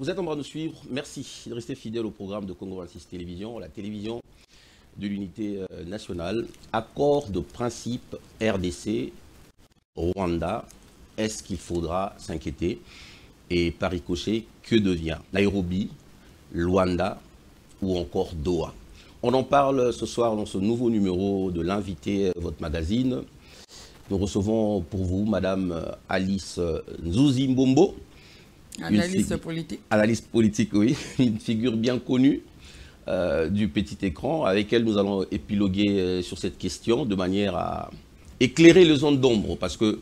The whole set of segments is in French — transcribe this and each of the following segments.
Vous êtes en train de nous suivre. Merci de rester fidèle au programme de Congo 26 Télévision, la télévision de l'unité nationale. Accord de principe RDC, Rwanda. Est-ce qu'il faudra s'inquiéter? Et par ricochet, que devient Nairobi, Luanda ou encore Doha? On en parle ce soir dans ce nouveau numéro de l'invité, votre magazine. Nous recevons pour vous Madame Alice Nzuzi Mbombo. Analyste politique. Analyste politique, oui. Une figure bien connue du petit écran, avec elle nous allons épiloguer sur cette question de manière à éclairer les zones d'ombre, parce que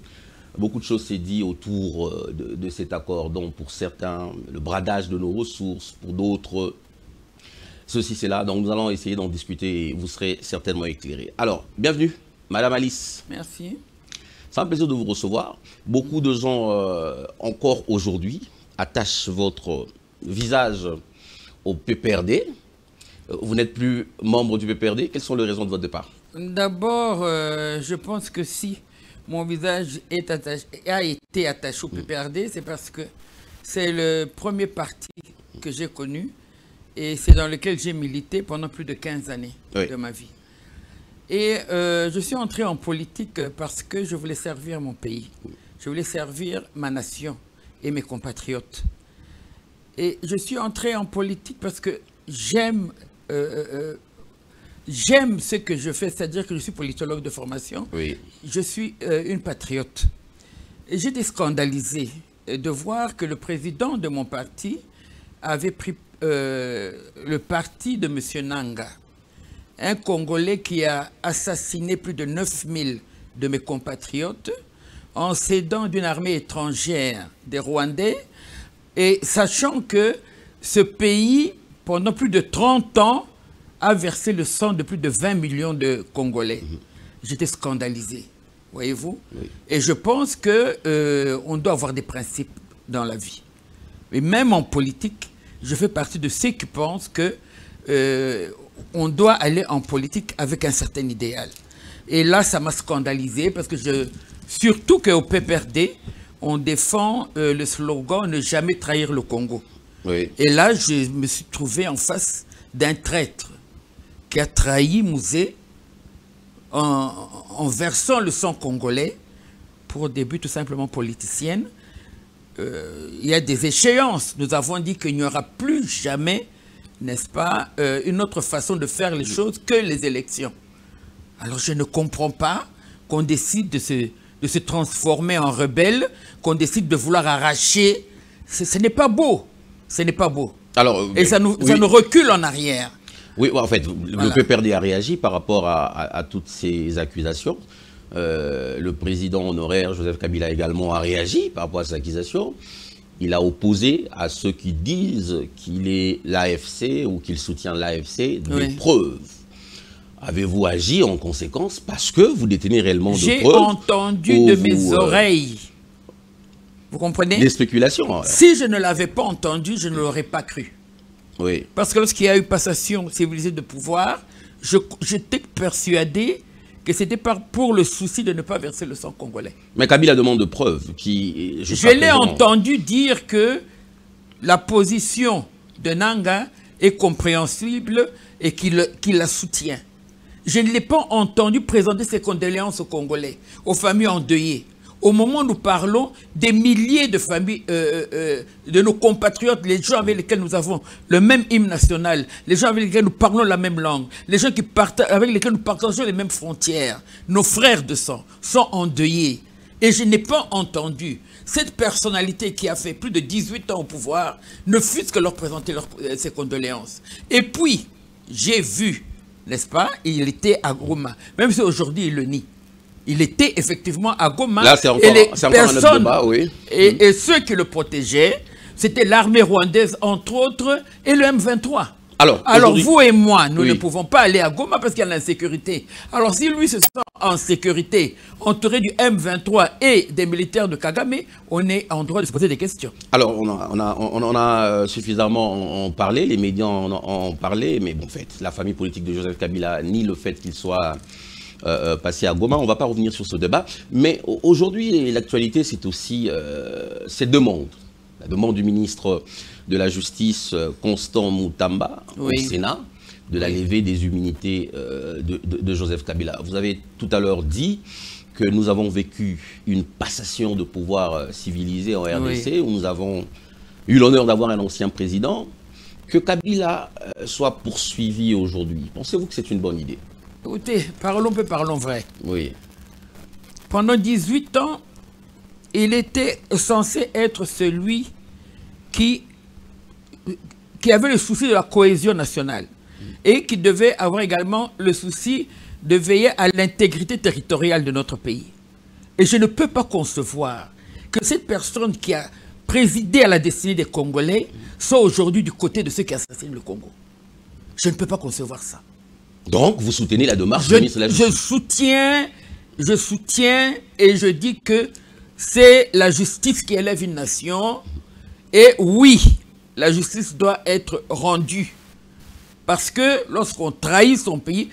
beaucoup de choses s'est dit autour de cet accord, donc pour certains, le bradage de nos ressources, pour d'autres, ceci, cela. Donc nous allons essayer d'en discuter et vous serez certainement éclairés. Alors, bienvenue, Madame Alice. Merci. C'est un plaisir de vous recevoir. Beaucoup de gens, encore aujourd'hui, attachent votre visage au PPRD. Vous n'êtes plus membre du PPRD. Quelles sont les raisons de votre départ? D'abord, je pense que si mon visage a été attaché au PPRD, c'est parce que c'est le premier parti que j'ai connu et c'est dans lequel j'ai milité pendant plus de 15 années de ma vie. Et je suis entré en politique parce que je voulais servir mon pays. Je voulais servir ma nation et mes compatriotes. Et je suis entré en politique parce que j'aime ce que je fais, c'est-à-dire que je suis politologue de formation. Oui. Je suis une patriote. Et j'étais scandalisé de voir que le président de mon parti avait pris le parti de M. Nanga, un Congolais qui a assassiné plus de 9000 de mes compatriotes en s'aidant d'une armée étrangère des Rwandais, et sachant que ce pays, pendant plus de 30 ans, a versé le sang de plus de 20 millions de Congolais. J'étais scandalisé, voyez-vous. Oui. Et je pense qu'on doit avoir des principes dans la vie. Et même en politique, je fais partie de ceux qui pensent que on doit aller en politique avec un certain idéal. Et là, ça m'a scandalisé parce que surtout qu'au PPRD, on défend le slogan « Ne jamais trahir le Congo ». Oui. Et là, je me suis trouvé en face d'un traître qui a trahi Mouzé en versant le sang congolais pour des buts tout simplement politiciennes. Il y a des échéances. Nous avons dit qu'il n'y aura plus jamais, n'est-ce pas, une autre façon de faire les choses que les élections. Alors je ne comprends pas qu'on décide de se transformer en rebelle, qu'on décide de vouloir arracher. Ce n'est pas beau. Ce n'est pas beau. Alors, et ça nous recule en arrière. Oui, en fait, le PPRD a réagi par rapport à toutes ces accusations. Le président honoraire, Joseph Kabila, également a réagi par rapport à ces accusations. Il a opposé à ceux qui disent qu'il est l'AFC ou qu'il soutient l'AFC des preuves. Avez-vous agi en conséquence parce que vous détenez réellement de preuves? J'ai entendu de mes oreilles. Vous comprenez? Des spéculations. Si je ne l'avais pas entendu, je ne l'aurais pas cru. Oui. Parce que lorsqu'il y a eu passation civilisée de pouvoir, j'étais persuadé que c'était pour le souci de ne pas verser le sang congolais. Mais Kabila demande de preuves qui... Je l'ai entendu dire que la position de Nanga est compréhensible et qu'il la soutient. Je ne l'ai pas entendu présenter ses condoléances aux Congolais, aux familles endeuillées. Au moment où nous parlons, des milliers de familles, de nos compatriotes, les gens avec lesquels nous avons le même hymne national, les gens avec lesquels nous parlons la même langue, les gens avec lesquels nous partageons les mêmes frontières, nos frères de sang, sont endeuillés. Et je n'ai pas entendu cette personnalité qui a fait plus de 18 ans au pouvoir, ne fût-ce que leur présenter ses condoléances. Et puis, j'ai vu, n'est-ce pas, il était à Goma, même si aujourd'hui il le nie. Il était effectivement à Goma. Là, c'est encore, un autre débat, oui. Et ceux qui le protégeaient, c'était l'armée rwandaise, entre autres, et le M23. Alors vous et moi, nous ne pouvons pas aller à Goma parce qu'il y a l'insécurité. Alors si lui se sent en sécurité, entouré du M23 et des militaires de Kagame, on est en droit de se poser des questions. Alors on en a suffisamment parlé, les médias en ont parlé, mais bon, en fait, la famille politique de Joseph Kabila nie le fait qu'il soit passé à Goma. On ne va pas revenir sur ce débat, mais aujourd'hui, l'actualité, c'est aussi ces deux mondes. demande du ministre de la Justice, Constant Moutamba, au Sénat, de la levée des immunités de Joseph Kabila. Vous avez tout à l'heure dit que nous avons vécu une passation de pouvoir civilisé en RDC, où nous avons eu l'honneur d'avoir un ancien président. Que Kabila soit poursuivi aujourd'hui, pensez-vous que c'est une bonne idée? Écoutez, parlons peu, parlons vrai. Oui. Pendant 18 ans, il était censé être celui qui avait le souci de la cohésion nationale et qui devait avoir également le souci de veiller à l'intégrité territoriale de notre pays. Et je ne peux pas concevoir que cette personne qui a présidé à la destinée des Congolais soit aujourd'hui du côté de ceux qui assassinent le Congo. Je ne peux pas concevoir ça. Donc, vous soutenez la démarche du ministre de la Justice? Je soutiens et je dis que c'est la justice qui élève une nation. Et oui, la justice doit être rendue. Parce que lorsqu'on trahit son pays,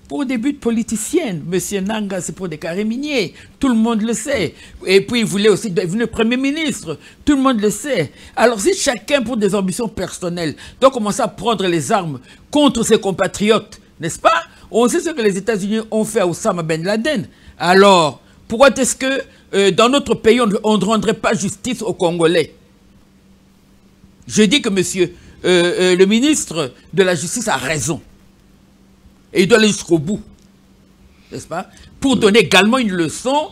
pour des buts politiciens, M. Nanga, c'est pour des carrés miniers. Tout le monde le sait. Et puis, il voulait aussi devenir Premier ministre. Tout le monde le sait. Alors, si chacun, pour des ambitions personnelles, doit commencer à prendre les armes contre ses compatriotes, n'est-ce pas? On sait ce que les États-Unis ont fait à Osama Ben Laden. Alors, pourquoi est-ce que dans notre pays, on ne rendrait pas justice aux Congolais? Je dis que le ministre de la Justice a raison. Et il doit aller jusqu'au bout, n'est-ce pas? Pour donner également une leçon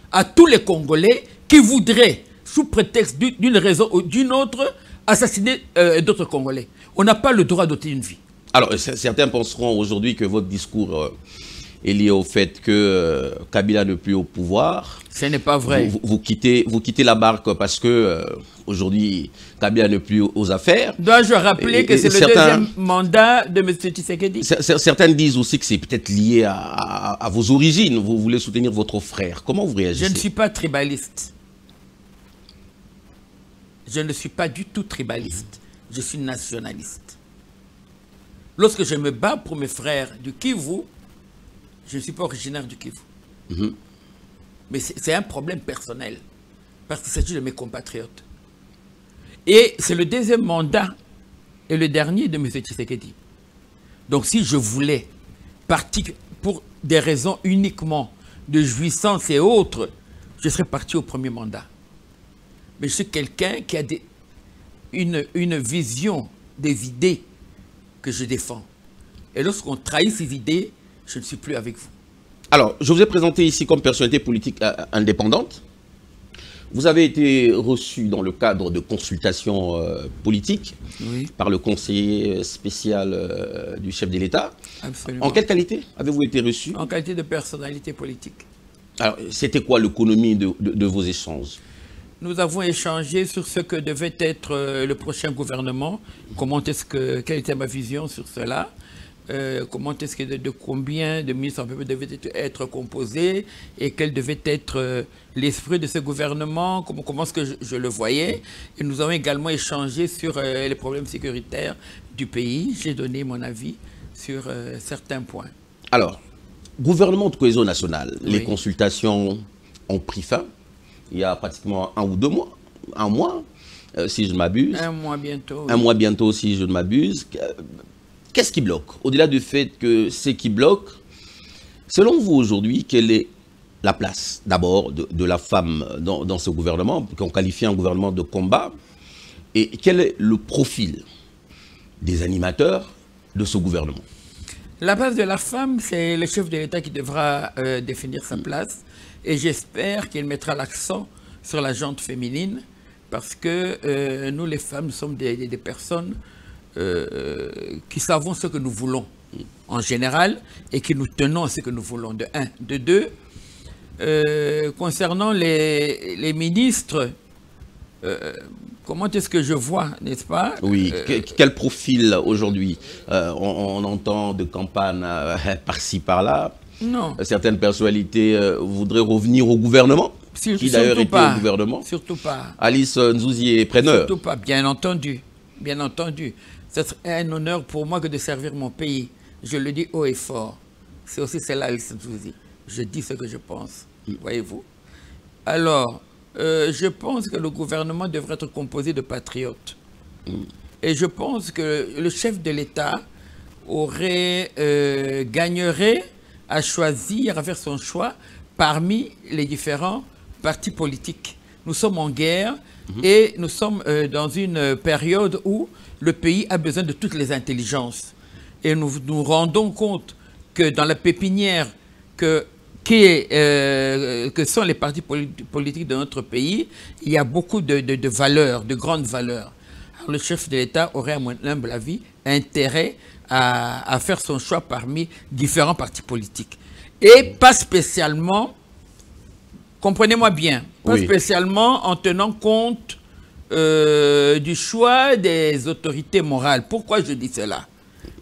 à tous les Congolais qui voudraient, sous prétexte d'une raison ou d'une autre, assassiner d'autres Congolais. On n'a pas le droit d'ôter une vie. Alors, certains penseront aujourd'hui que votre discours est lié au fait que Kabila n'est plus au pouvoir. Ce n'est pas vrai. Vous quittez la barque parce que aujourd'hui, Kabila n'est plus aux affaires. Dois-je rappeler que c'est le deuxième mandat de M. Tshisekedi? Certains disent aussi que c'est peut-être lié à vos origines. Vous voulez soutenir votre frère. Comment vous réagissez? Je ne suis pas tribaliste. Je ne suis pas du tout tribaliste. Je suis nationaliste. Lorsque je me bats pour mes frères du Kivu, je ne suis pas originaire du Kivu. Mais c'est un problème personnel. Parce qu'il s'agit de mes compatriotes. Et c'est le deuxième mandat et le dernier de M. Tshisekedi. Donc si je voulais partir pour des raisons uniquement de jouissance et autres, je serais parti au premier mandat. Mais je suis quelqu'un qui a une vision des idées que je défends. Et lorsqu'on trahit ces idées, je ne suis plus avec vous. Alors, je vous ai présenté ici comme personnalité politique indépendante. Vous avez été reçu dans le cadre de consultations politiques par le conseiller spécial du chef de l'État. Absolument. En quelle qualité avez-vous été reçu? En qualité de personnalité politique. Alors, c'était quoi l'économie de vos échanges? Nous avons échangé sur ce que devait être le prochain gouvernement, quelle était ma vision sur cela, comment est-ce que de combien de ministres devaient être composés et quel devait être l'esprit de ce gouvernement, comment est-ce que je le voyais. Et nous avons également échangé sur les problèmes sécuritaires du pays. J'ai donné mon avis sur certains points. Alors, gouvernement de cohésion nationale, les consultations ont pris fin. Il y a pratiquement 1 ou 2 mois, 1 mois, si je ne m'abuse. 1 mois bientôt. 1 mois bientôt, si je ne m'abuse. Qu'est-ce qui bloque? Au-delà du fait que ce qui bloque, selon vous aujourd'hui, quelle est la place d'abord de la femme dans ce gouvernement, qu'on qualifie un gouvernement de combat, et quel est le profil des animateurs de ce gouvernement? La place de la femme, c'est le chef de l'État qui devra définir sa place. Et j'espère qu'il mettra l'accent sur la gente féminine parce que nous, les femmes, nous sommes des personnes qui savons ce que nous voulons en général et qui nous tenons à ce que nous voulons, de un. De deux, concernant les ministres, comment est-ce que je vois, n'est-ce pas? Oui, quel profil aujourd'hui? On entend de campagne par-ci, par-là. Non. Certaines personnalités voudraient revenir au gouvernement, qui d'ailleurs était au gouvernement. Surtout pas. Alice Nzouzi est preneur. Surtout pas, bien entendu. Bien entendu. C'est un honneur pour moi que de servir mon pays. Je le dis haut et fort. C'est aussi celle-là, Alice Nzouzi. Je dis ce que je pense, voyez-vous. Alors, je pense que le gouvernement devrait être composé de patriotes. Et je pense que le chef de l'État gagnerait à choisir, à faire son choix parmi les différents partis politiques. Nous sommes en guerre et nous sommes dans une période où le pays a besoin de toutes les intelligences. Et nous nous rendons compte que dans la pépinière que sont les partis politiques de notre pays, il y a beaucoup de valeurs, de grandes valeurs. Alors, le chef de l'État aurait, à mon humble avis, intérêt à faire son choix parmi différents partis politiques. Et pas spécialement, comprenez-moi bien, pas spécialement en tenant compte du choix des autorités morales. Pourquoi je dis cela?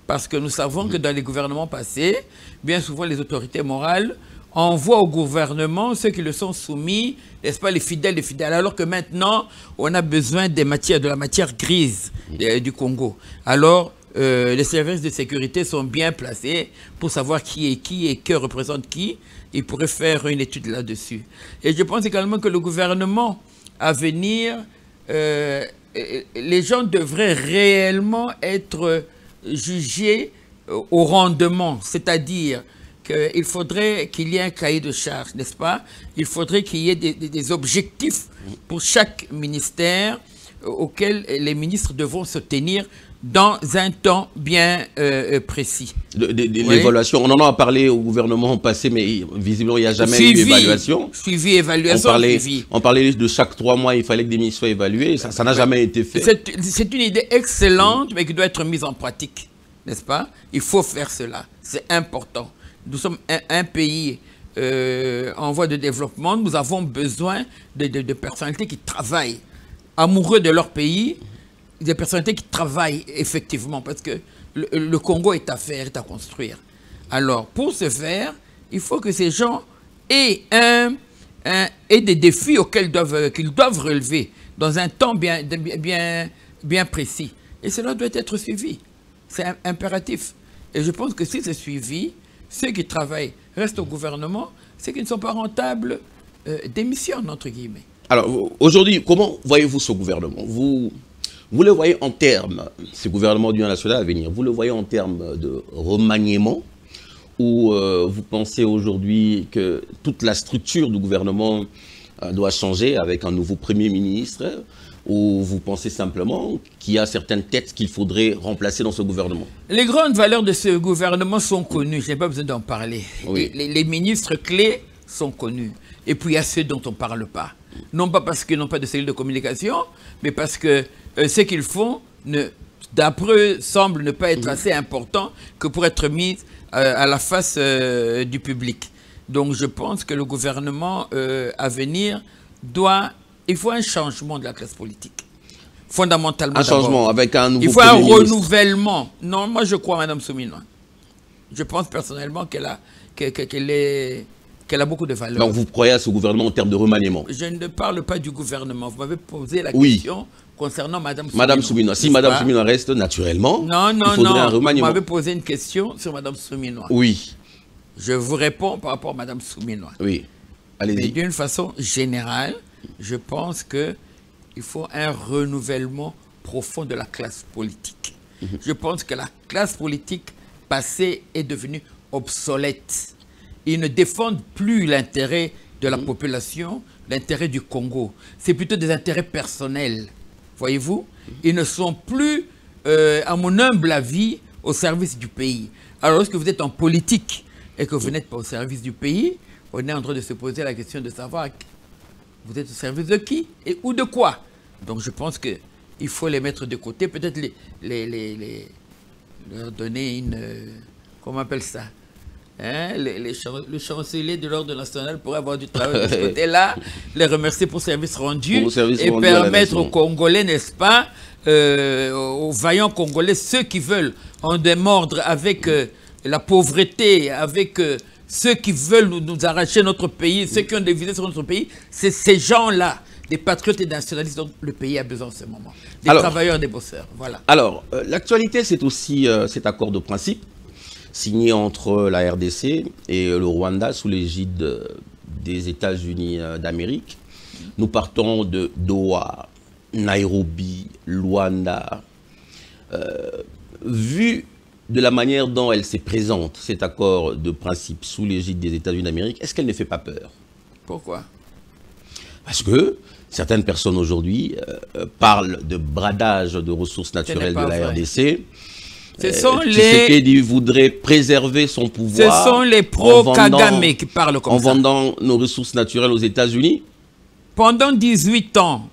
Parce que nous savons que dans les gouvernements passés, bien souvent les autorités morales envoient au gouvernement ceux qui le sont soumis, n'est-ce pas, les fidèles, alors que maintenant, on a besoin de la matière grise du Congo. Alors, les services de sécurité sont bien placés pour savoir qui est qui et que représente qui. Ils pourraient faire une étude là-dessus. Et je pense également que le gouvernement à venir, les gens devraient réellement être jugés au rendement, c'est-à-dire qu'il faudrait qu'il y ait un cahier de charges, n'est-ce pas? Il faudrait qu'il y ait des objectifs pour chaque ministère auxquels les ministres devront se tenir dans un temps bien précis. L'évaluation, on en a parlé au gouvernement passé, mais visiblement il n'y a jamais eu d'évaluation. Suivi, évaluation, suivi. On parlait de chaque 3 mois, il fallait que des ministres soient évalués, ça n'a jamais été fait. C'est une idée excellente, mais qui doit être mise en pratique, n'est-ce pas? Il faut faire cela, c'est important. Nous sommes un pays en voie de développement, nous avons besoin de personnalités qui travaillent, amoureux de leur pays, des personnalités qui travaillent effectivement, parce que le Congo est à faire, est à construire. Alors, pour ce faire, il faut que ces gens aient des défis qu'ils doivent relever dans un temps bien précis. Et cela doit être suivi. C'est impératif. Et je pense que si c'est suivi, ceux qui travaillent restent au gouvernement, ceux qui ne sont pas rentables démissionnent, entre guillemets. Alors, aujourd'hui, comment voyez-vous ce gouvernement? Vous le voyez en termes, ce gouvernement d'union nationale à venir, vous le voyez en termes de remaniement, ou vous pensez aujourd'hui que toute la structure du gouvernement doit changer avec un nouveau Premier ministre, ou vous pensez simplement qu'il y a certaines têtes qu'il faudrait remplacer dans ce gouvernement? Les grandes valeurs de ce gouvernement sont connues, je n'ai pas besoin d'en parler. Oui. Les ministres clés sont connus. Et puis il y a ceux dont on ne parle pas. Non pas parce qu'ils n'ont pas de cellule de communication, mais parce que ce qu'ils font, d'après eux, semble ne pas être assez important que pour être mis à la face du public. Donc je pense que le gouvernement à venir il faut un changement de la classe politique. Fondamentalement. Un changement avec un nouveau. Il faut un renouvellement. Non, moi je crois à Mme Souminois. Je pense personnellement qu'elle a beaucoup de valeur. Donc vous croyez à ce gouvernement en termes de remaniement? Je ne parle pas du gouvernement. Vous m'avez posé la question concernant Mme Souminois. Mme Souminois. Si Mme Souminois reste naturellement, il faudrait un remaniement. Vous m'avez posé une question sur Mme Souminois. Oui. Je vous réponds par rapport à Mme Souminois. Oui. Allez-y. D'une façon générale, je pense qu'il faut un renouvellement profond de la classe politique. Je pense que la classe politique passée est devenue obsolète. Ils ne défendent plus l'intérêt de la population, l'intérêt du Congo. C'est plutôt des intérêts personnels, voyez-vous. Ils ne sont plus, à mon humble avis, au service du pays. Alors, lorsque vous êtes en politique et que vous n'êtes pas au service du pays, on est en train de se poser la question de savoir vous êtes au service de qui et ou de quoi. Donc, je pense qu'il faut les mettre de côté, peut-être leur donner une... comment on appelle ça? Hein, le chancelier de l'ordre national pourrait avoir du travail de ce côté-là, les remercier pour service rendu et permettre aux Congolais, n'est-ce pas, aux vaillants Congolais, ceux qui veulent en démordre avec la pauvreté, avec ceux qui veulent nous arracher notre pays, ceux qui ont des visées sur notre pays, c'est ces gens-là, des patriotes et nationalistes dont le pays a besoin en ce moment, des travailleurs, des bosseurs. Voilà. Alors, l'actualité, c'est aussi cet accord de principe signé entre la RDC et le Rwanda sous l'égide des États-Unis d'Amérique. Nous partons de Doha, Nairobi, Luanda. Vu de la manière dont elle se présente, cet accord de principe sous l'égide des États-Unis d'Amérique, est-ce qu'elle ne fait pas peur? Pourquoi? Parce que certaines personnes aujourd'hui parlent de bradage de ressources naturelles de la RDC. Ce sont Tshisekedi voudrait préserver son pouvoir. Ce sont les pro-Kagame qui parlent comme ça. En vendant nos ressources naturelles aux États-Unis. Pendant 18 ans,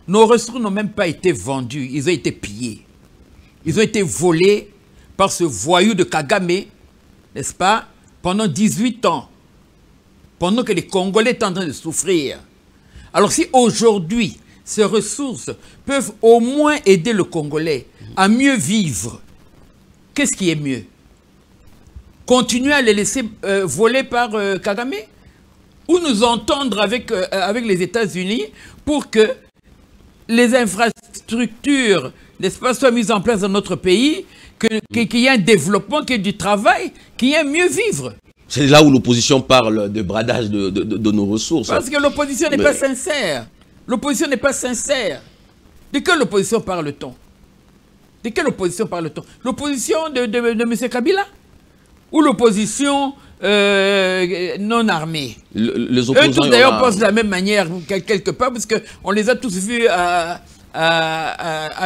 nos ressources n'ont même pas été vendues. Ils ont été pillés. Ils ont été volés par ce voyou de Kagame, n'est-ce pas, pendant 18 ans. Pendant que les Congolais étaient en train de souffrir. Alors si aujourd'hui, ces ressources peuvent au moins aider le Congolais à mieux vivre, qu'est-ce qui est mieux? Continuer à les laisser voler par Kagame? Ou nous entendre avec les États-Unis pour que les infrastructures, n'est-ce pas, soient mises en place dans notre pays, qu'il y ait un développement, qu'il y ait du travail, qu'il y ait un mieux vivre? C'est là où l'opposition parle de bradage de nos ressources. Parce que l'opposition n'est pas sincère. L'opposition n'est pas sincère. De quelle opposition parle-t-on? De quelle opposition parle-t-on? L'opposition de M. Kabila? Ou l'opposition non armée? Les opposants, eux tous d'ailleurs pensent de la même manière quelque part, parce qu'on les a tous vus à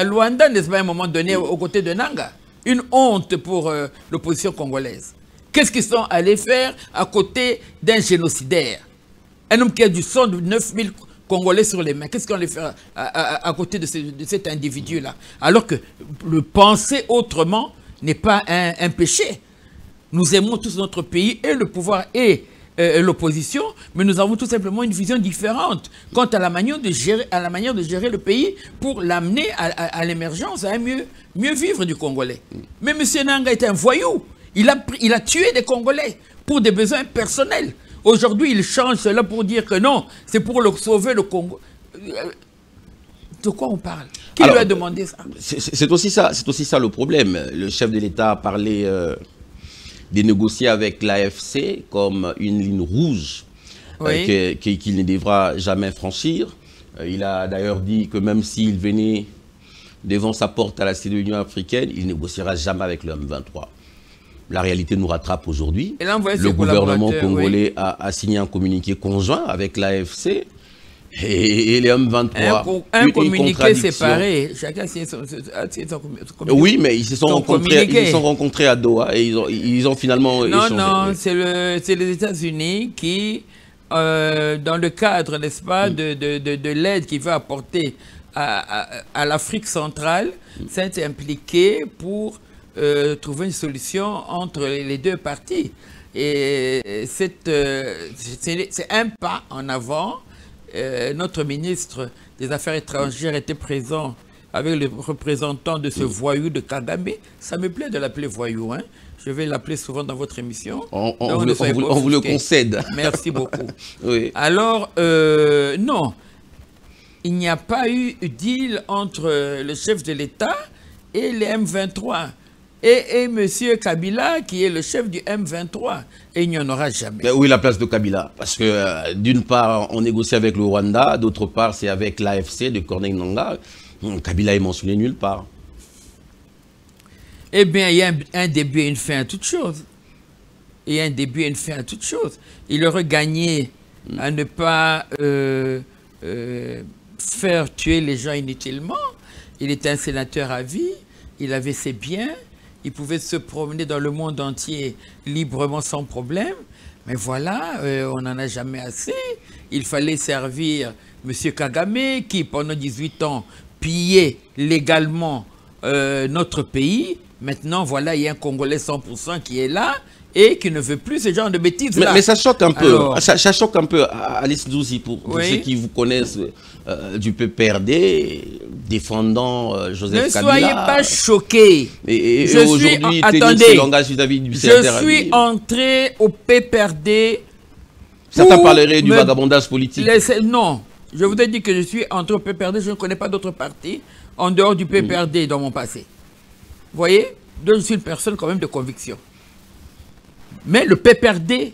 Luanda, n'est-ce pas, à un moment donné, aux côtés de Nanga. Une honte pour l'opposition congolaise. Qu'est-ce qu'ils sont allés faire à côté d'un génocidaire? Un homme qui a du sang de 9000 Congolais sur les mains. Qu'est-ce qu'on allait faire à côté de cet individu-là? Alors que le penser autrement n'est pas un péché. Nous aimons tous notre pays et le pouvoir et l'opposition, mais nous avons tout simplement une vision différente quant à la manière de gérer, le pays pour l'amener à l'émergence, à un mieux vivre du Congolais. Mais M. Nanga est un voyou. Il a tué des Congolais pour des besoins personnels. Aujourd'hui, il change cela pour dire que non, c'est pour sauver le Congo. De quoi on parle? Qui lui a demandé ça? C'est aussi ça le problème. Le chef de l'État a parlé de négocier avec l'AFC comme une ligne rouge qu'il ne devra jamais franchir. Il a d'ailleurs dit que même s'il venait devant sa porte à la Cité de l'Union africaine, il ne négociera jamais avec le M23. La réalité nous rattrape aujourd'hui. Le gouvernement congolais a signé un communiqué conjoint avec l'AFC et les M23. Un communiqué séparé. Chacun a signé son communiqué. Oui, mais ils se sont rencontrés à Doha et ils ont finalement échangé. Non, c'est les États-Unis qui, dans le cadre, n'est-ce pas, de l'aide qu'il veut apporter à l'Afrique centrale, s'est impliqué pour trouver une solution entre les deux parties. Et c'est un pas en avant. Notre ministre des Affaires étrangères était présent avec le représentant de ce voyou de Kagame. Ça me plaît de l'appeler voyou, hein. Je vais l'appeler souvent dans votre émission. On vous le concède. Merci beaucoup. Oui. Alors, non, il n'y a pas eu deal entre le chef de l'État et les M23. Et M. Kabila, qui est le chef du M23. Et il n'y en aura jamais. Mais où est la place de Kabila? Parce que d'une part, on négocie avec le Rwanda, d'autre part, c'est avec l'AFC de Corneille Nangaa. Kabila est mentionné nulle part. Eh bien, il y a un début et une fin à toute chose. Il y a un début et une fin à toute chose. Il aurait gagné à ne pas faire tuer les gens inutilement. Il était un sénateur à vie. Il avait ses biens. Il pouvait se promener dans le monde entier librement sans problème. Mais voilà, on n'en a jamais assez. Il fallait servir M. Kagame qui, pendant 18 ans, pillait légalement notre pays. Maintenant, voilà, il y a un Congolais 100% qui est là et qui ne veut plus ce genre de bêtises-là. Mais ça choque un peu. Alors, ça choque un peu, Alice Douzi, pour ceux qui vous connaissent du PPRD, défendant Joseph Kabila. Ne soyez pas choqués. Et aujourd'hui, il langage vis-à-vis du CNTR. Je suis entré au PPRD. Certains parleraient du vagabondage politique. Non, je vous ai dit que je suis entré au PPRD. Je ne connais pas d'autres partis en dehors du PPRD dans mon passé. Vous voyez? Donc, je suis une personne quand même de conviction. Mais le PPRD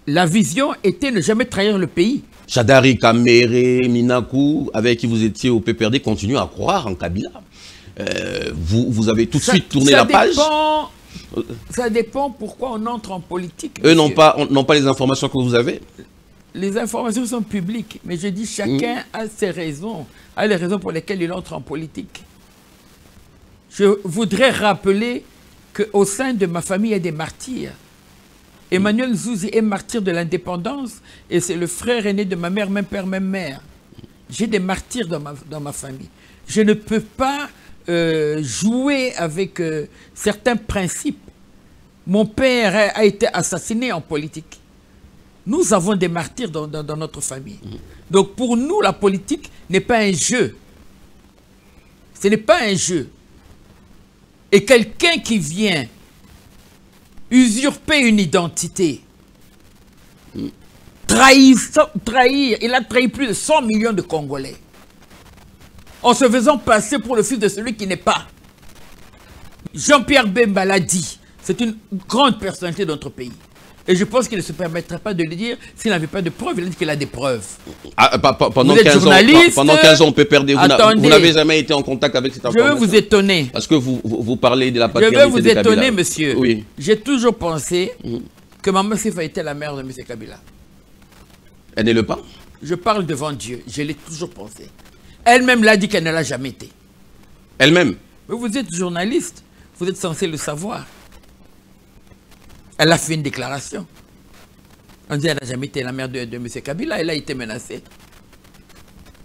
la vision était ne jamais trahir le pays. Chadari Kamere, Minakou, avec qui vous étiez au PPRD, continuent à croire en Kabila. Vous avez tout de suite tourné la page. Ça dépend pourquoi on entre en politique. Eux n'ont pas les informations que vous avez. Les informations sont publiques, mais je dis chacun a ses raisons, a les raisons pour lesquelles il entre en politique. Je voudrais rappeler qu'au sein de ma famille, il y a des martyrs. Emmanuel Zouzi est martyr de l'indépendance et c'est le frère aîné de ma mère, même père, même mère. J'ai des martyrs dans ma famille. Je ne peux pas jouer avec certains principes. Mon père a été assassiné en politique. Nous avons des martyrs dans notre famille. Donc pour nous, la politique n'est pas un jeu. Ce n'est pas un jeu. Et quelqu'un qui vient usurper une identité, trahir, il a trahi plus de 100 millions de Congolais, en se faisant passer pour le fils de celui qui n'est pas. Jean-Pierre Bemba l'a dit, c'est une grande personnalité de notre pays. Et je pense qu'il ne se permettrait pas de le dire s'il n'avait pas de preuves. Il a dit qu'il a des preuves. Ah, pendant 15 ans, on peut perdre. Vous n'avez jamais été en contact avec cette information. Je vais vous étonner. Parce que vous parlez de la paternité de Kabila. Je vais vous étonner, monsieur. Oui. J'ai toujours pensé que Maman Sifa était la mère de M. Kabila. Elle n'est le pas. Je parle devant Dieu. Je l'ai toujours pensé. Elle-même l'a dit qu'elle ne l'a jamais été. Elle-même? Mais vous êtes journaliste. Vous êtes censé le savoir. Elle a fait une déclaration. On dit qu'elle n'a jamais été la mère de M. Kabila. Elle a été menacée.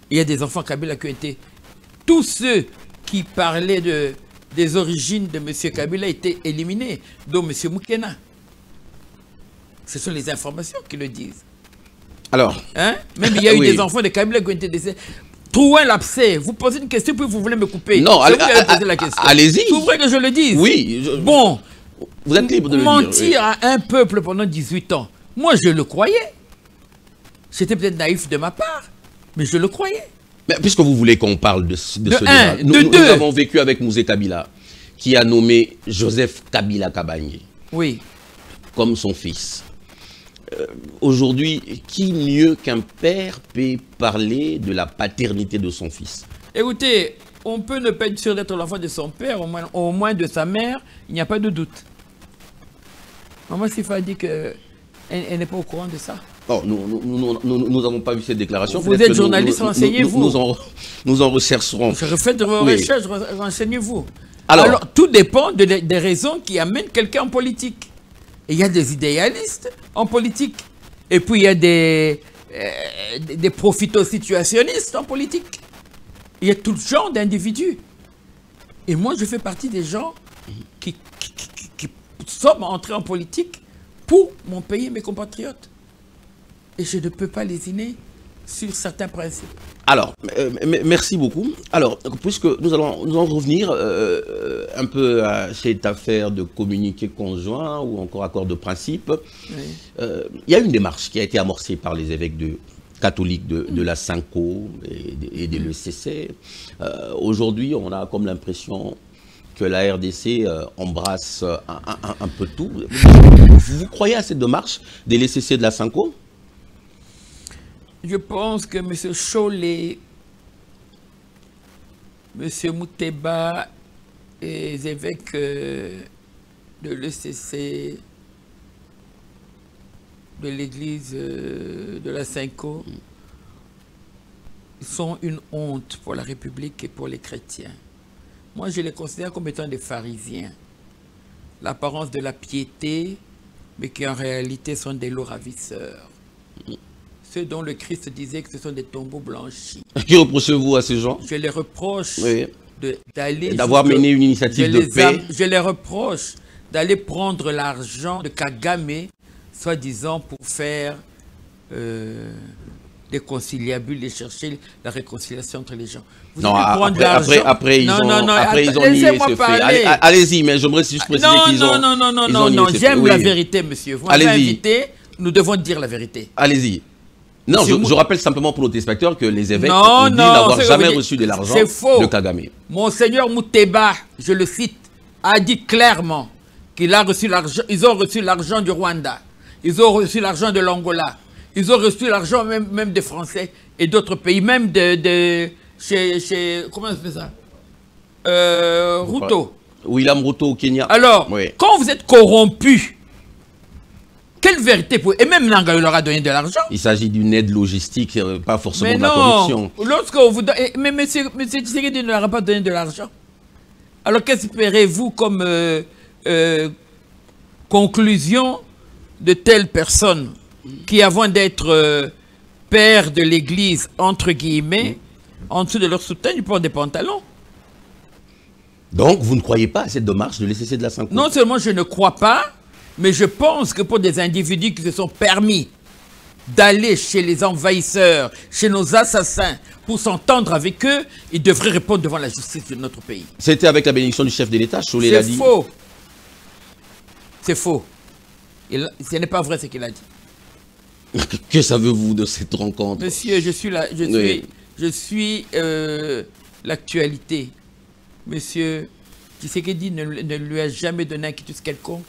Il y a des enfants Kabila qui ont été... Tous ceux qui parlaient des origines de M. Kabila étaient éliminés, dont M. Moukena. Ce sont les informations qui le disent. Alors... Hein? Même il y a eu des enfants de Kabila qui ont été décédés. Trouver l'abcès. Vous posez une question puis vous voulez me couper. Non, allez-y. Vous voulez que je le dise? Oui. Bon. Vous êtes libre de le dire. Mentir à un peuple pendant 18 ans. Moi, je le croyais. C'était peut-être naïf de ma part, mais je le croyais. Mais puisque vous voulez qu'on parle de ce débat, nous avons vécu avec Mouzé Kabila, qui a nommé Joseph Kabila Kabangé comme son fils. Aujourd'hui, qui mieux qu'un père peut parler de la paternité de son fils? Écoutez, on peut ne pas être sûr d'être l'enfant de son père, au moins de sa mère, il n'y a pas de doute. Maman Sifa a dit qu'elle n'est pas au courant de ça. Oh, nous n'avons pas vu cette déclaration. Vous êtes journaliste, renseignez-vous. Nous en rechercherons. Faites vos recherches, renseignez-vous. Alors, tout dépend des raisons qui amènent quelqu'un en politique. Et il y a des idéalistes en politique. Et puis il y a des profito-situationnistes en politique. Il y a tout genre d'individus. Et moi, je fais partie des gens qui sommes entrés en politique pour mon pays et mes compatriotes. Et je ne peux pas lésiner sur certains principes. Alors, merci beaucoup. Alors, puisque nous allons revenir un peu à cette affaire de communiqué conjoint ou encore accord de principe. Il y a une démarche qui a été amorcée par les évêques catholiques de la Cinco et de l'ECC. Aujourd'hui, on a comme l'impression que la RDC embrasse un peu tout. Vous croyez à cette démarche de l'ECC de la Cinco? Je pense que M. Chollet, M. Mouteba et les évêques de l'ECC, de l'église de la Cinco, sont une honte pour la République et pour les chrétiens. Moi, je les considère comme étant des pharisiens. L'apparence de la piété, mais qui en réalité sont des loups ravisseurs. Ceux dont le Christ disait que ce sont des tombeaux blanchis. Qui reprochez-vous à ces gens? Je les reproche d'aller... D'avoir mené une initiative de paix. Je les reproche d'aller prendre l'argent de Kagame, soi-disant pour faire des conciliabules et chercher la réconciliation entre les gens. Vous non, après, ils ont nié ce fait. Allez-y, mais j'aimerais juste préciser qu'ils ont... Non, j'aime la vérité, monsieur. Vous m'avez invité, nous devons dire la vérité. Allez-y. Non, je rappelle simplement pour nos téléspectateurs que les évêques disent n'avoir jamais reçu de l'argent de Kagame. Monseigneur Mouteba, je le cite, a dit clairement qu'ils ont reçu l'argent du Rwanda. Ils ont reçu l'argent de l'Angola. Ils ont reçu l'argent même des Français et d'autres pays, même chez comment on fait ça, Ruto. William Ruto au Kenya. Alors, oui. Quand vous êtes corrompu, quelle vérité pour... Et même Nanga leur a donné de l'argent. Il s'agit d'une aide logistique, pas forcément de la corruption. Lorsque vous... Mais monsieur Tshisekedi ne leur a pas donné de l'argent. Alors qu'espérez-vous comme conclusion de telles personnes qui, avant d'être pères de l'Église, entre guillemets, en dessous de leur soutien, ils portent des pantalons? Donc, vous ne croyez pas à cette démarche de laisser de la Sanko? Non seulement je ne crois pas, mais je pense que pour des individus qui se sont permis d'aller chez les envahisseurs, chez nos assassins, pour s'entendre avec eux, ils devraient répondre devant la justice de notre pays. C'était avec la bénédiction du chef de l'État, Choulé l'a dit. C'est faux. C'est faux. Ce n'est pas vrai ce qu'il a dit. Que savez-vous de cette rencontre? Monsieur, je suis l'actualité. Monsieur Tshisekedi ne lui a jamais donné un quitus quelconque.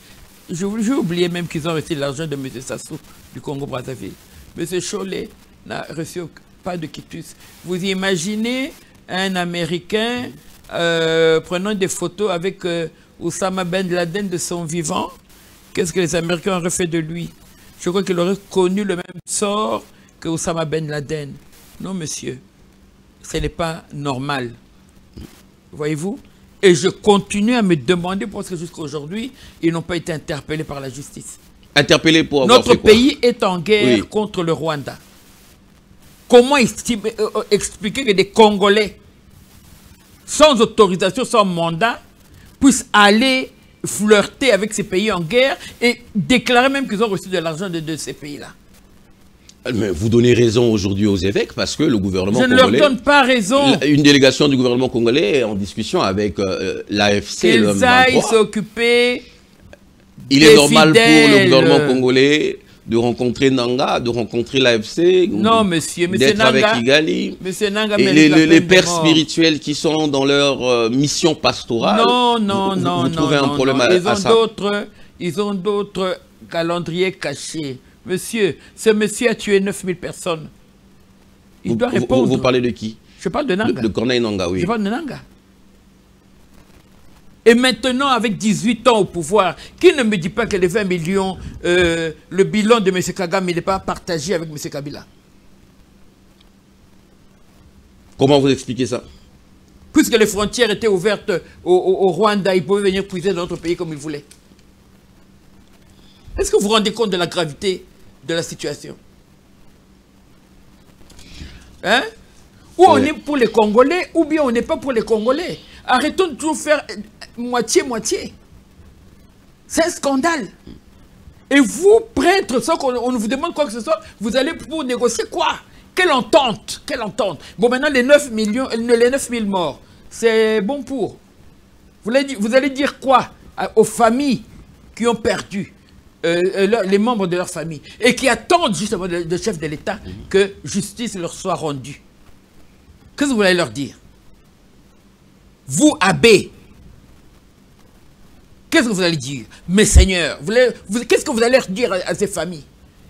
J'ai oublié même qu'ils ont reçu l'argent de M. Sassou du Congo-Brazzaville. M. Cholet n'a reçu pas de quitus. Vous imaginez un Américain prenant des photos avec Oussama Ben Laden de son vivant? Qu'est-ce que les Américains auraient fait de lui? Je crois qu'il aurait connu le même sort que Oussama Ben Laden. Non, monsieur. Ce n'est pas normal. Voyez-vous? Et je continue à me demander, parce que jusqu'à aujourd'hui, ils n'ont pas été interpellés par la justice. Interpellés pour avoir Notre pays est en guerre contre le Rwanda. Comment expliquer que des Congolais, sans autorisation, sans mandat, puissent aller flirter avec ces pays en guerre et déclarer même qu'ils ont reçu de l'argent de ces pays-là? Mais vous donnez raison aujourd'hui aux évêques parce que le gouvernement congolais... Je ne leur donne pas raison. Une délégation du gouvernement congolais est en discussion avec l'AFC. Qu'ils aillent s'occuper. Il est normal pour le gouvernement congolais de rencontrer Nanga, de rencontrer l'AFC. Non, monsieur Nanga, avec Kigali. Monsieur Nanga, et les pères spirituels qui sont dans leur mission pastorale. Non, vous trouvez un problème à ça? Ils ont d'autres calendriers cachés. Monsieur, ce monsieur a tué 9000 personnes. Il doit répondre. Vous parlez de qui? Je parle de Nanga. De Corneille Nanga, oui. Je parle de Nanga. Et maintenant, avec 18 ans au pouvoir, qui ne me dit pas que les 20 millions, le bilan de M. Kagame, il n'est pas partagé avec M. Kabila? Comment vous expliquez ça? Puisque les frontières étaient ouvertes au Rwanda, ils pouvaient venir puiser dans notre pays comme ils voulaient. Est-ce que vous vous rendez compte de la gravité de la situation? Hein? Ou on est pour les Congolais, ou bien on n'est pas pour les Congolais. Arrêtons de toujours faire moitié-moitié. C'est un scandale. Et vous, prêtres, sans qu'on vous demande quoi que ce soit, vous allez pour négocier quoi? Quelle entente? Quelle entente? Bon, maintenant, les 9 000 morts, c'est bon pour. Vous allez dire quoi aux familles qui ont perdu les membres de leur famille et qui attendent justement le chef de l'État que justice leur soit rendue? Qu'est-ce que vous allez leur dire? Vous, abbés, qu'est-ce que vous allez dire? Mes seigneurs, qu'est-ce que vous allez leur dire à ces familles?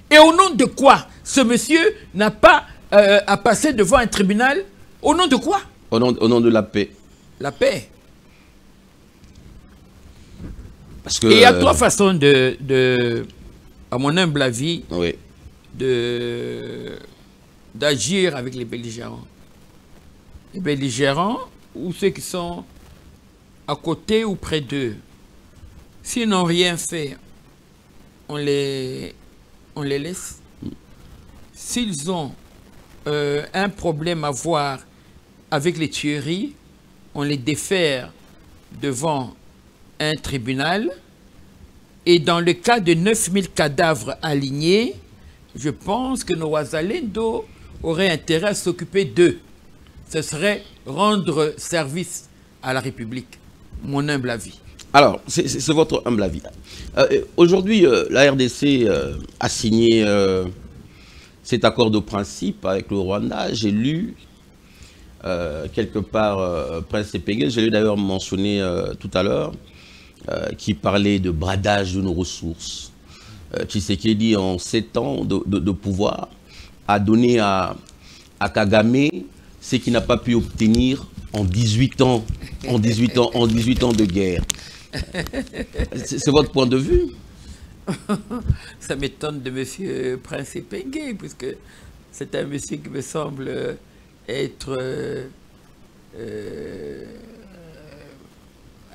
Et au nom de quoi ce monsieur n'a pas à passer devant un tribunal? Au nom de quoi? Au nom de la paix. La paix. Parce que, et il y a trois façons à mon humble avis, d'agir avec les belligérants. Les belligérants ou ceux qui sont à côté ou près d'eux. S'ils n'ont rien fait, on les laisse. S'ils ont un problème à voir avec les tueries, on les défère devant un tribunal. Et dans le cas de 9000 cadavres alignés, je pense que nos Wazalendo auraient intérêt à s'occuper d'eux. Ce serait rendre service à la République, mon humble avis. Alors, c'est votre humble avis. Aujourd'hui, la RDC a signé cet accord de principe avec le Rwanda. J'ai lu quelque part Prince Epengel, j'ai lu d'ailleurs mentionné tout à l'heure, qui parlait de bradage de nos ressources. Tshisekedi, en 7 ans de pouvoir, a donné à Kagame ce qu'il n'a pas pu obtenir en 18 ans, en 18 ans de guerre. C'est votre point de vue? Ça m'étonne de M. Prince Epenge, puisque c'est un monsieur qui me semble être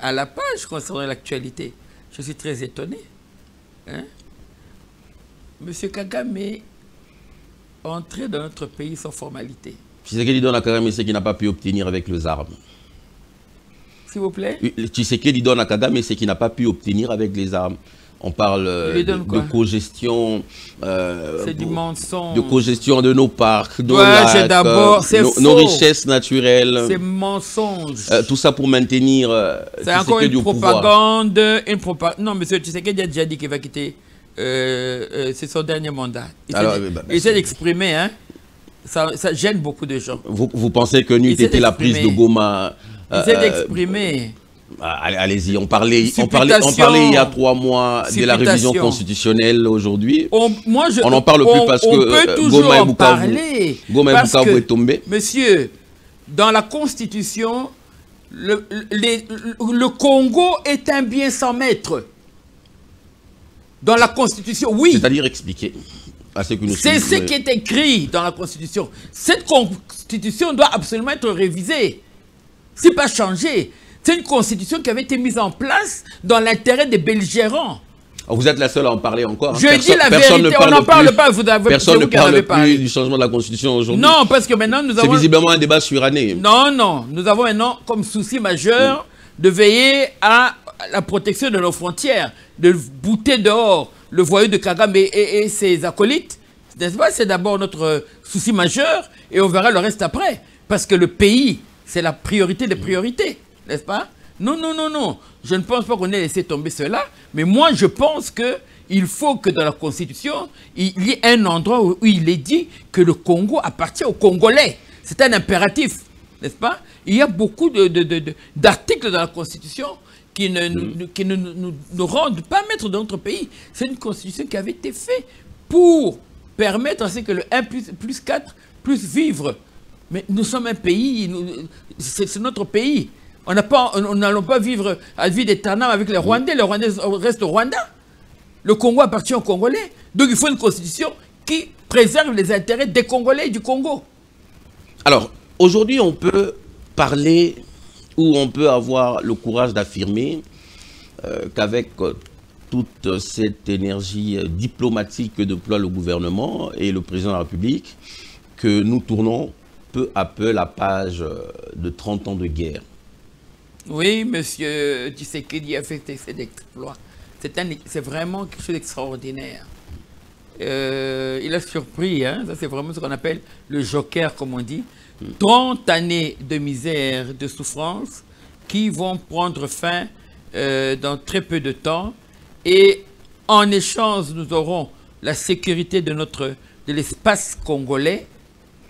à la page concernant l'actualité. Je suis très étonné. Hein? M. Kagame est entré dans notre pays sans formalité. Tshisekedi donne à Kagame ce qu'il n'a pas pu obtenir avec les armes. S'il vous plaît? Tshisekedi donne à Kagame ce qu'il n'a pas pu obtenir avec les armes. On parle de cogestion. C'est du mensonge. De cogestion de nos parcs, nos lacs, nos richesses naturelles. C'est mensonge. Tout ça pour maintenir. C'est encore une propagande. Non, M. Tshisekedi a déjà dit qu'il va quitter. C'est son dernier mandat. Il s'est exprimé, hein. Ça gêne beaucoup de gens. Vous pensez que Nuit était la prise de Goma? Il s'est exprimé. Allez-y, on parlait il y a 3 mois de la révision constitutionnelle aujourd'hui. On n'en parle plus parce que Goma et Bukavu est tombé. Monsieur, dans la Constitution, le Congo est un bien sans maître. Dans la Constitution, oui. C'est-à-dire expliquer à ceux que nous C'est ce qui est écrit dans la Constitution. Cette Constitution doit absolument être révisée. C'est pas changé. C'est une constitution qui avait été mise en place dans l'intérêt des belligérants. Vous êtes la seule à en parler encore. Je dis la vérité, on n'en parle pas. Personne ne parle plus du changement de la constitution aujourd'hui. Non, parce que maintenant nous avons... C'est visiblement un débat suranné. Non, non. Nous avons maintenant comme souci majeur de veiller à la protection de nos frontières, de bouter dehors le voyou de Kagame et ses acolytes. N'est-ce pas? C'est d'abord notre souci majeur et on verra le reste après. Parce que le pays, c'est la priorité des priorités. N'est-ce pas? Non, non, non, non. Je ne pense pas qu'on ait laissé tomber cela. Mais moi, je pense qu'il faut que dans la Constitution, il y ait un endroit où il est dit que le Congo appartient aux Congolais. C'est un impératif. N'est-ce pas? Il y a beaucoup d'articles dans la Constitution qui ne nous rendent pas maîtres de notre pays. C'est une Constitution qui avait été faite pour permettre à ce que le 1 plus 4 puisse vivre. Mais nous sommes un pays, c'est notre pays. On n'allons pas vivre à vie d'éternel avec les Rwandais. Les Rwandais restent au Rwanda. Le Congo appartient aux Congolais. Donc il faut une constitution qui préserve les intérêts des Congolais et du Congo. Alors, aujourd'hui, on peut parler ou on peut avoir le courage d'affirmer qu'avec toute cette énergie diplomatique que déploie le gouvernement et le président de la République, que nous tournons peu à peu la page de 30 ans de guerre. Oui, monsieur Tshisekedi a fait cet exploit. C'est vraiment quelque chose d'extraordinaire. Il a surpris, hein, ça c'est vraiment ce qu'on appelle le joker, comme on dit. 30 années de misère, de souffrance, qui vont prendre fin dans très peu de temps. Et en échange, nous aurons la sécurité de l'espace congolais,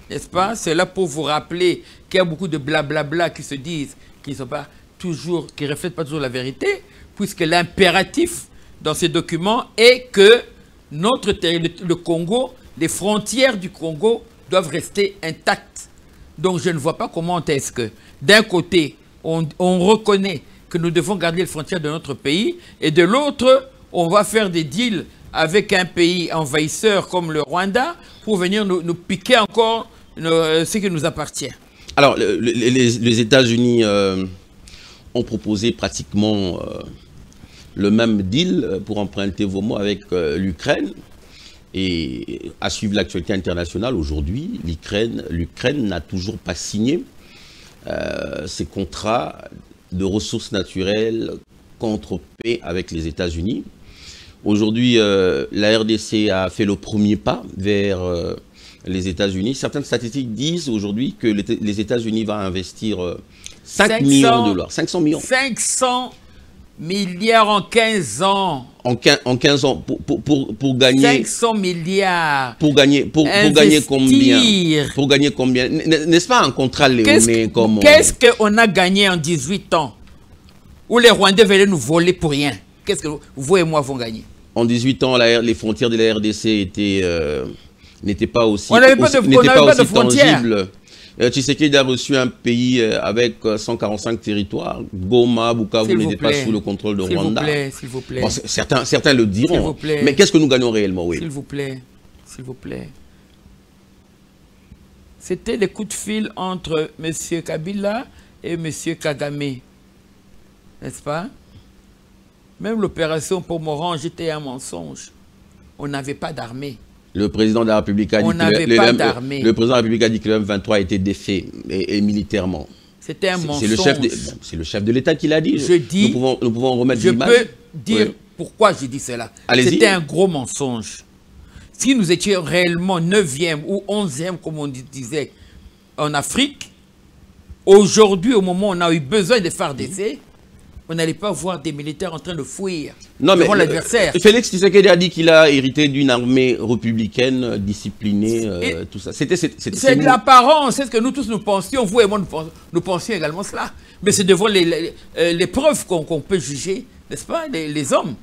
n'est-ce pas? C'est là pour vous rappeler qu'il y a beaucoup de blablabla qui se disent, qui ne reflètent pas toujours la vérité, puisque l'impératif dans ces documents est que le Congo, les frontières du Congo doivent rester intactes. Donc je ne vois pas comment est-ce que, d'un côté, on reconnaît que nous devons garder les frontières de notre pays, et de l'autre, on va faire des deals avec un pays envahisseur comme le Rwanda pour venir nous piquer encore ce qui nous appartient. Alors, les États-Unis ont proposé pratiquement le même deal, pour emprunter vos mots, avec l'Ukraine. Et à suivre l'actualité internationale, aujourd'hui, l'Ukraine n'a toujours pas signé ces contrats de ressources naturelles contre paix avec les États-Unis. Aujourd'hui, la RDC a fait le premier pas vers les États-Unis. Certaines statistiques disent aujourd'hui que les États-Unis vont investir 5 millions de dollars. 500 millions. 500 milliards en 15 ans. En 15 ans, pour gagner... 500 milliards. Pour gagner combien? Pour gagner combien? N'est-ce pas un contrat léoné comme... Qu'est-ce qu'on a gagné en 18 ans? Où les Rwandais veulent nous voler pour rien? Qu'est-ce que vous et moi vont gagner? En 18 ans, les frontières de la RDC n'étaient pas aussi, tangibles. Tshisekedi a reçu un pays avec 145 territoires. Goma, Bukavu n'était pas sous le contrôle de Rwanda. S'il vous plaît. Bon, certains le diront. Mais qu'est-ce que nous gagnons réellement, oui? S'il vous plaît. S'il vous plaît. C'était des coups de fil entre M. Kabila et M. Kagame. N'est-ce pas? Même l'opération pour Morange était un mensonge. On n'avait pas d'armée. Le président de la République a dit que le M23 était défait et militairement. C'était un mensonge. C'est le chef de l'État qui l'a dit. Nous pouvons remettre l'image. Je peux dire pourquoi j'ai dit cela. C'était un gros mensonge. Si nous étions réellement 9e ou 11e, comme on disait, en Afrique, aujourd'hui, au moment où on a eu besoin de FARDC, on n'allait pas voir des militaires en train de fuir devant l'adversaire. Félix Tshisekedi a dit qu'il a hérité d'une armée républicaine disciplinée, tout ça. C'est de l'apparence, c'est ce que nous tous nous pensions, vous et moi nous pensions également cela. Mais c'est devant les preuves qu'on peut juger, n'est-ce pas, les hommes.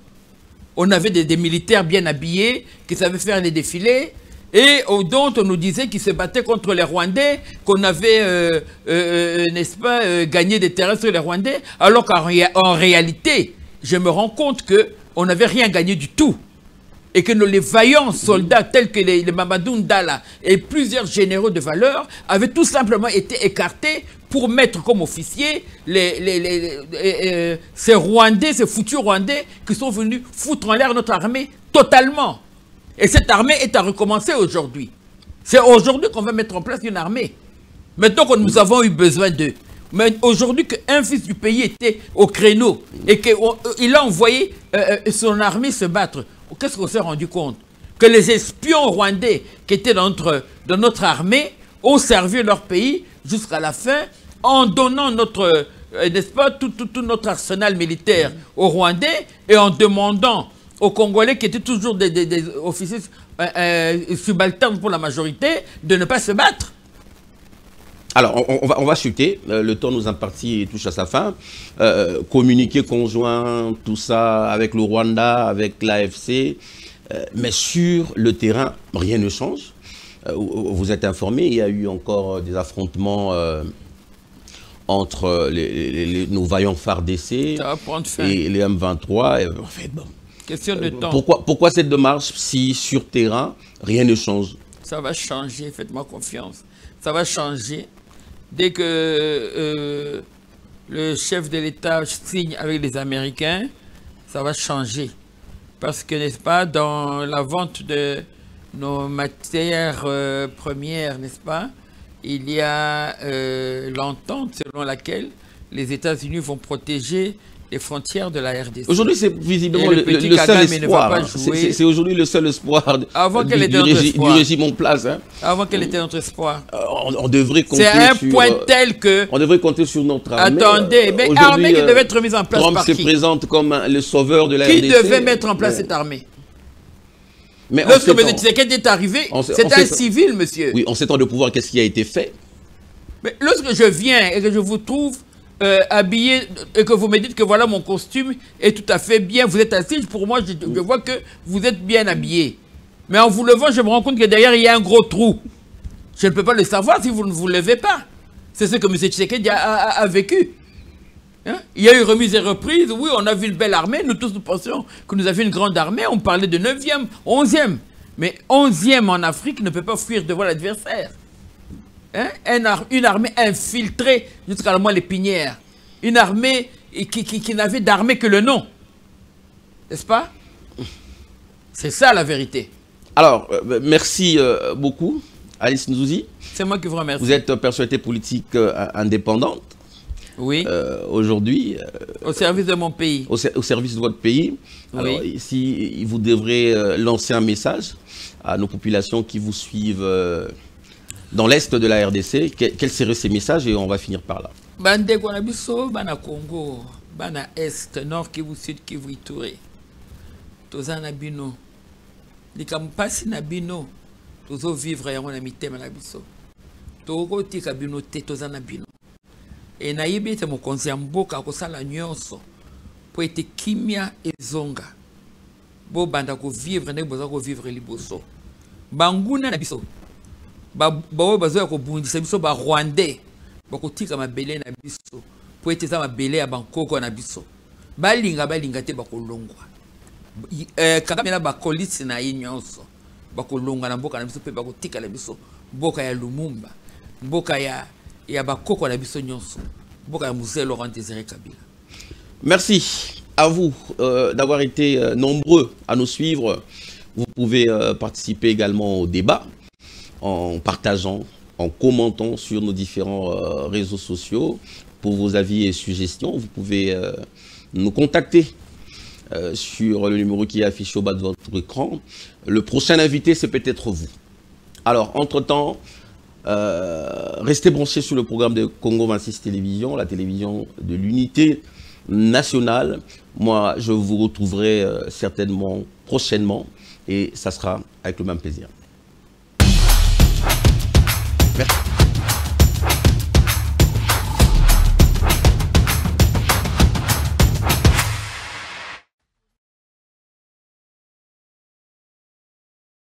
On avait des militaires bien habillés, qui savaient faire les défilés, et dont on nous disait qu'ils se battaient contre les Rwandais, qu'on avait, n'est-ce pas, gagné des terrains sur les Rwandais, alors qu'en réalité, je me rends compte qu'on n'avait rien gagné du tout. Et que les vaillants soldats tels que les Mamadou Ndala et plusieurs généraux de valeur avaient tout simplement été écartés pour mettre comme officiers ces Rwandais, ces foutus Rwandais qui sont venus foutre en l'air notre armée totalement. Et cette armée est à recommencer aujourd'hui. C'est aujourd'hui qu'on va mettre en place une armée. Maintenant que nous avons eu besoin d'eux. Mais aujourd'hui qu'un fils du pays était au créneau et qu'il a envoyé son armée se battre, qu'est-ce qu'on s'est rendu compte? Que les espions rwandais qui étaient dans notre armée ont servi leur pays jusqu'à la fin en donnant notre, n'est-ce pas, tout notre arsenal militaire aux Rwandais et en demandant aux Congolais qui étaient toujours des officiers subalternes pour la majorité de ne pas se battre. Alors, on va chuter. Le temps nous imparti et touche à sa fin. Communiquer conjoint, tout ça avec le Rwanda, avec l'AFC. Mais sur le terrain, rien ne change. Vous êtes informés, il y a eu encore des affrontements entre nos vaillants FARDC et les M23. En fait, bon. Question de temps. Pourquoi cette démarche si sur terrain, rien ne change? Ça va changer, faites-moi confiance. Ça va changer dès que le chef de l'État signe avec les Américains. Ça va changer. Parce que, n'est-ce pas, dans la vente de nos matières premières, n'est-ce pas, il y a l'entente selon laquelle les États-Unis vont protéger les frontières de la RDC. Aujourd'hui, c'est visiblement le seul espoir. C'est aujourd'hui le seul espoir du régime en place. Hein. Avant quel était notre espoir? On devrait compter sur... C'est un point tel que... On devrait compter sur notre armée. Attendez, mais armée qui devait être mise en place Trump par qui? se présente comme le sauveur de la RDC. Qui devait mettre en place cette armée? Mais lorsque M. Tshisekedi est arrivé, c'est un civil, monsieur. Oui, en 7 ans de pouvoir, qu'est-ce qui a été fait? Mais lorsque je viens et que je vous trouve habillé et que vous me dites que voilà mon costume est tout à fait bien, vous êtes assis, pour moi, je vois que vous êtes bien habillé. Mais en vous levant, je me rends compte que derrière, il y a un gros trou. Je ne peux pas le savoir si vous ne vous levez pas. C'est ce que M. Tshisekedi a vécu. Hein? Il y a eu remise et reprise, oui, on a vu une belle armée, nous tous nous pensions que nous avions une grande armée, on parlait de 9e, 11e. Mais 11e en Afrique ne peut pas fuir devant l'adversaire. Hein? Une armée infiltrée jusqu'à la moelle épinière. Une armée qui n'avait d'armée que le nom. N'est-ce pas? C'est ça la vérité. Alors, merci beaucoup, Alice Nzouzi. C'est moi qui vous remercie. Vous êtes personnalité politique indépendante. Oui. Aujourd'hui. Au service de mon pays. Au service de votre pays. Oui. Alors, ici, vous devrez lancer un message à nos populations qui vous suivent dans l'Est de la RDC. Quels seraient ces messages? Et on va finir par là. Bande Guanabiso, Bana Congo, Bana Est, Nord Kivu, Sud Kivu, Ituri. Tozana Bino. Likampasi na bino. Tozo vivre yango na mitema na biso. Togo tika bino te tozana bino. Et nayebi ete mokonzi ya mboka akosala nyonso po ete kimia ezonga bo banda ko vivre ne boza ko vivre liboso banguna na biso ba bazo ko bundisa biso ba rwandais ba ko tika mabele na biso po ete za mabele ya bankoko na biso balinga te ba ko longwa kaka mena ba kolisi na nyonso ba ko longa na mboka na biso pe ba ko tika la biso mboka ya Lumumba mboka ya bakoko na biso nyonso mboka ya musée Laurent Désiré Kabila. Merci à vous d'avoir été nombreux à nous suivre. Vous pouvez participer également au débat en partageant, en commentant sur nos différents réseaux sociaux. Pour vos avis et suggestions, vous pouvez nous contacter sur le numéro qui est affiché au bas de votre écran. Le prochain invité, c'est peut-être vous. Alors, entre-temps, restez branchés sur le programme de Congo 26 Télévision, la télévision de l'unité nationale. Moi, je vous retrouverai certainement prochainement et ça sera avec le même plaisir. Merci.